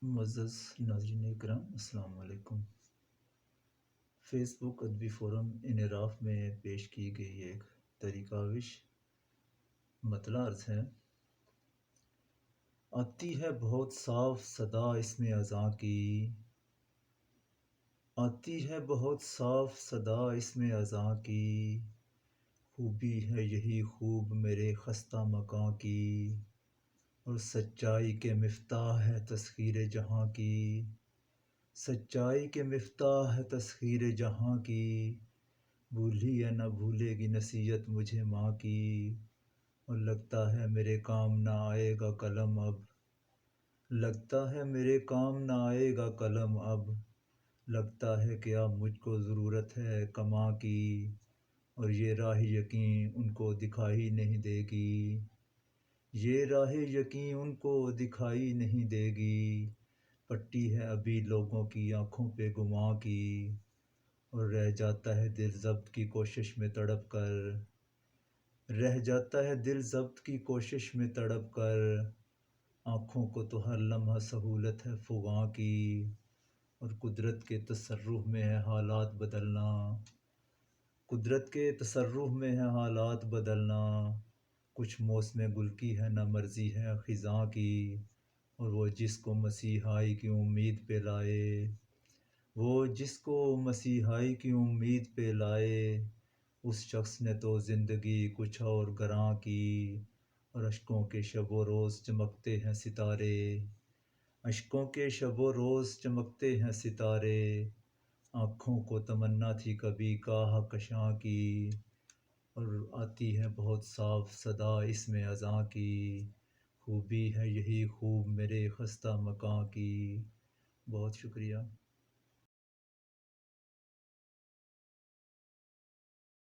معزز ناظرین اکرام، السلام علیکم۔ فیس بک ادبی فورم انعراف میں پیش کی گئی ایک طریقہ مطلع عرض ہے۔ آتی ہے بہت صاف صدا اس میں اذاں کی، آتی ہے بہت صاف صدا اس میں اذاں کی، خوبی ہے یہی خوب میرے خستہ مکاں کی، اور سچائی کے مفتاح ہے تسخیر جہاں کی، سچائی کے مفتاح ہے تسخیر جہاں کی، بھولی ہے نہ بھولے گی نصیحت مجھے ماں کی، اور لگتا ہے میرے کام نہ آئے گا قلم اب، لگتا ہے میرے کام نہ آئے گا قلم اب، لگتا ہے کہ اب مجھ کو ضرورت ہے کماں کی، اور یہ راہ یقین ان کو دکھائی نہیں دے گی، یہ راہ یقین ان کو دکھائی نہیں دے گی، پٹی ہے ابھی لوگوں کی آنکھوں پہ گماں کی، اور رہ جاتا ہے دل ضبط کی کوشش میں تڑپ کر، رہ جاتا ہے دل ضبط کی کوشش میں تڑپ کر، آنکھوں کو تو ہر لمحہ سہولت ہے فغاں کی، اور قدرت کے تصرف میں ہے حالات بدلنا، قدرت کے تصرف میں ہے حالات بدلنا، کچھ موسم گل کی ہے نہ مرضی ہے خزاں کی، اور وہ جس کو مسیحائی کی امید پہ لائے، وہ جس کو مسیحائی کی امید پہ لائے، اس شخص نے تو زندگی کچھ اور گراں کی، اور اشکوں کے شب و روز چمکتے ہیں ستارے، اشکوں کے شب و روز چمکتے ہیں ستارے، آنکھوں کو تمنا تھی کبھی کاہ کشاں کی، اور آتی ہے بہت صاف صدا اس میں اذاں کی، خوبی ہے یہی خوب میرے خستہ مکاں کی۔ بہت شکریہ۔